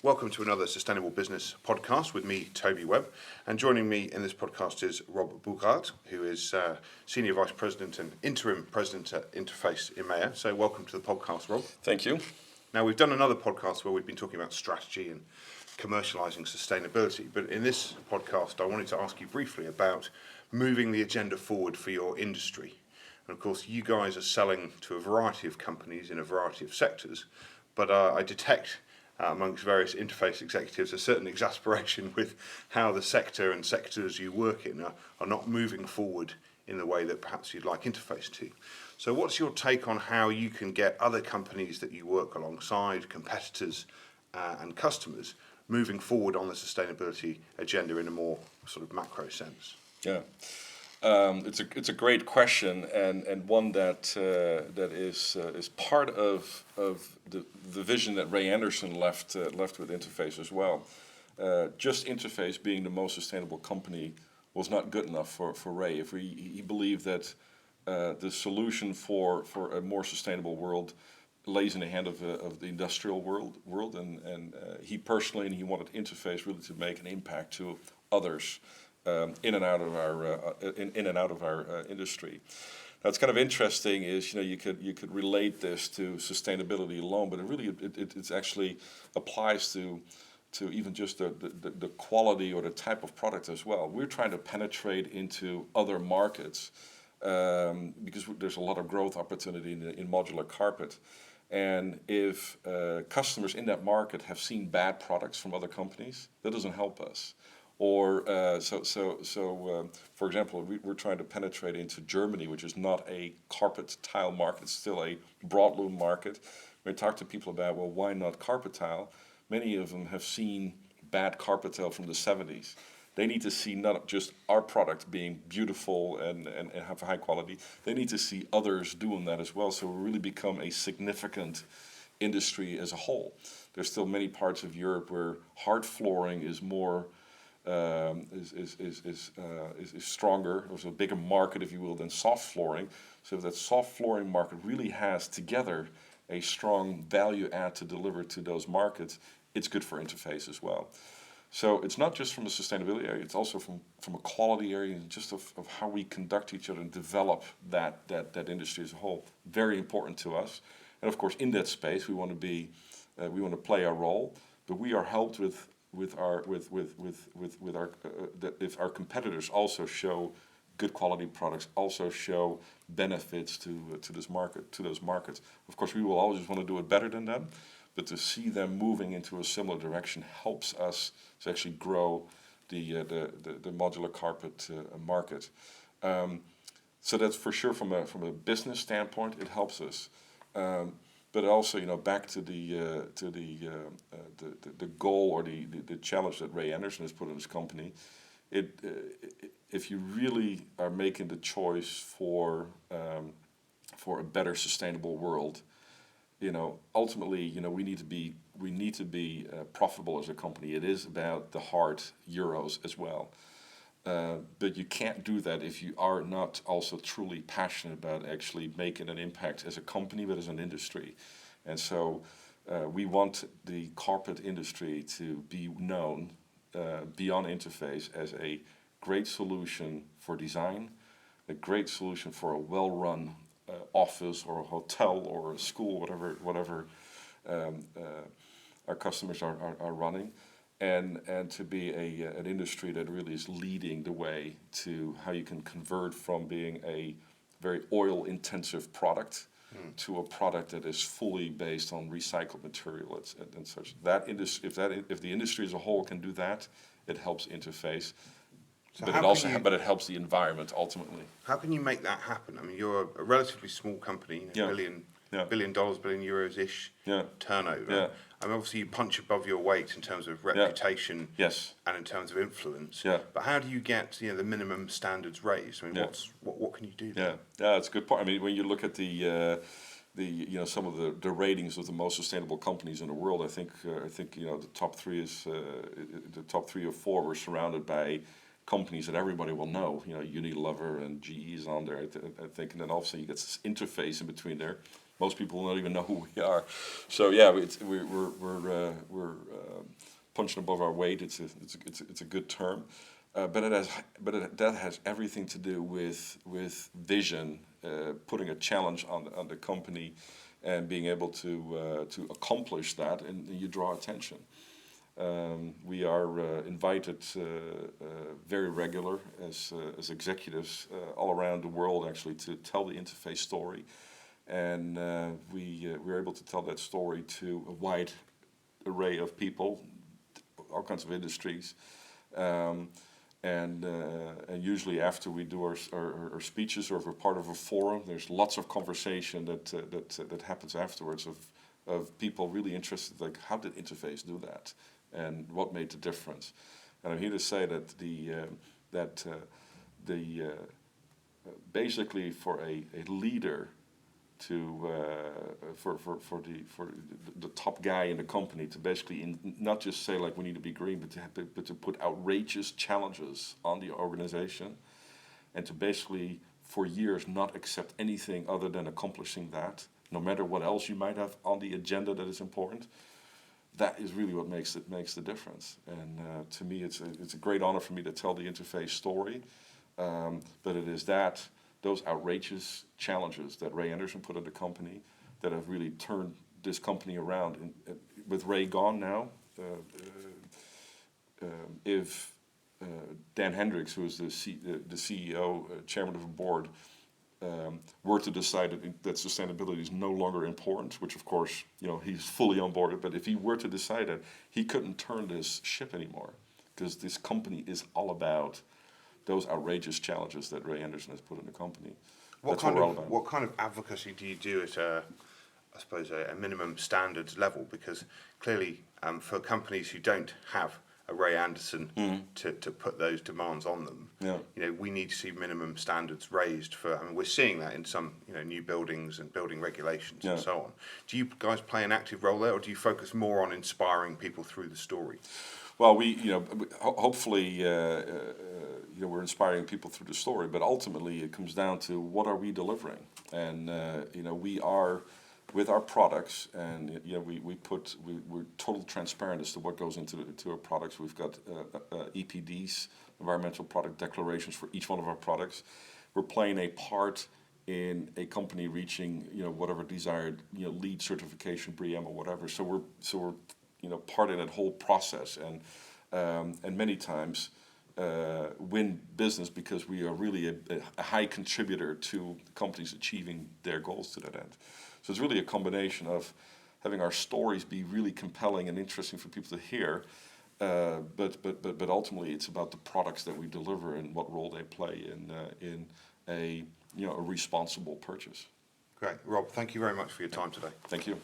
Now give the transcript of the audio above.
Welcome to another Sustainable Business podcast with me, Toby Webb. And joining me in this podcast is Rob Boogaard, who is Senior Vice President and Interim President at Interface EMEA. So welcome to the podcast, Rob. Thank you. Now, we've done another podcast where we've been talking about strategy and commercialising sustainability. But in this podcast, I wanted to ask you briefly about moving the agenda forward for your industry. And of course, you guys are selling to a variety of companies in a variety of sectors. But I detect amongst various interface executives a certain exasperation with how the sector and sectors you work in are not moving forward in the way that perhaps you'd like Interface to. So what's your take on how you can get other companies that you work alongside, competitors and customers, moving forward on the sustainability agenda in a more sort of macro sense? Yeah, it's a great question and one that is part of the vision that Ray Anderson left with Interface as well. Just Interface being the most sustainable company was not good enough for Ray. He believed that the solution for a more sustainable world lays in the hand of the industrial world, and he personally, and he wanted Interface really to make an impact to others in and out of our industry. Now, it's kind of interesting is you could relate this to sustainability alone, but it actually applies to even just the quality or the type of product as well. We're trying to penetrate into other markets because there's a lot of growth opportunity in modular carpet. And if customers in that market have seen bad products from other companies, that doesn't help us. Or for example, we're trying to penetrate into Germany, which is not a carpet tile market, it's still a broadloom market. When we talk to people about, well, why not carpet tile? Many of them have seen bad carpet tile from the 70s. They need to see not just our product being beautiful and have high quality, they need to see others doing that as well. So we really become a significant industry as a whole. There's still many parts of Europe where hard flooring is more is stronger. There's a bigger market, if you will, than soft flooring. So if that soft flooring market really has together a strong value add to deliver to those markets, it's good for Interface as well. So it's not just from the sustainability area, it's also from a quality area and just of how we conduct each other and develop that industry as a whole. Very important to us. And of course, in that space, we want to play our role, but we are helped if our competitors also show good quality products, also show benefits to those markets. Of course, we will always want to do it better than them, but to see them moving into a similar direction helps us to actually grow the modular carpet market. So that's for sure from a business standpoint, it helps us. But also, back to the goal or the challenge that Ray Anderson has put in his company. If you really are making the choice for a better sustainable world, ultimately, we need to be profitable as a company. It is about the hard euros as well. But you can't do that if you are not also truly passionate about actually making an impact as a company, but as an industry. And so we want the carpet industry to be known beyond Interface as a great solution for design, a great solution for a well-run office or a hotel or a school, whatever our customers are running. And to be an industry that really is leading the way to how you can convert from being a very oil-intensive product to a product that is fully based on recycled material and such. If the industry as a whole can do that, it helps Interface. So but it helps the environment ultimately. How can you make that happen? I mean, you're a relatively small company, $1 billion, billion euros-ish turnover. Yeah. I mean, obviously you punch above your weight in terms of reputation Yes. and in terms of influence. Yeah. But how do you get the minimum standards raised? I mean, what can you do there? Yeah, that's a good point. I mean, when you look at the some of the ratings of the most sustainable companies in the world, I think the top three or four were surrounded by companies that everybody will know. Unilever and GE is on there, I think, and then also you get this Interface in between there. Most people don't even know who we are. So yeah, we're punching above our weight. It's a good term, that has everything to do with vision, putting a challenge on the company, and being able to accomplish that, and you draw attention. We are invited very regular as executives all around the world, actually, to tell the interface story, and we're able to tell that story to a wide array of people, all kinds of industries, and usually after we do our speeches, or if we're part of a forum, there's lots of conversation that happens afterwards of people really interested, like, how did interface do that? And what made the difference? And I'm here to say that basically for a leader for the top guy in the company to basically not just say, like, we need to be green, but to put outrageous challenges on the organization, and to basically for years not accept anything other than accomplishing that, no matter what else you might have on the agenda that is important. That is really what makes the difference. And to me, it's a great honor for me to tell the interface story. But it is those outrageous challenges that Ray Anderson put in the company that have really turned this company around. With Ray gone now, if Dan Hendricks, who is the CEO, chairman of the board, were to decide that sustainability is no longer important, which of course, he's fully on board, but if he were to decide that, he couldn't turn this ship anymore, because this company is all about those outrageous challenges that Ray Anderson has put in the company. What kind of advocacy do you do at a minimum standards level? Because clearly, for companies who don't have a Ray Anderson to put those demands on them, we need to see minimum standards raised for. I mean, we're seeing that in some new buildings and building regulations and so on. Do you guys play an active role there, or do you focus more on inspiring people through the story? Well, hopefully, we're inspiring people through the story, but ultimately it comes down to what are we delivering, and we are. With our products, and we're total transparent as to what goes into our products. We've got EPDs, environmental product declarations, for each one of our products. We're playing a part in a company reaching whatever desired LEED certification, BREEAM, or whatever. So we're part in that whole process, and many times win business because we are really a high contributor to companies achieving their goals to that end. So it's really a combination of having our stories be really compelling and interesting for people to hear, but ultimately it's about the products that we deliver and what role they play in a responsible purchase. Great, Rob. Thank you very much for your time today. Thank you.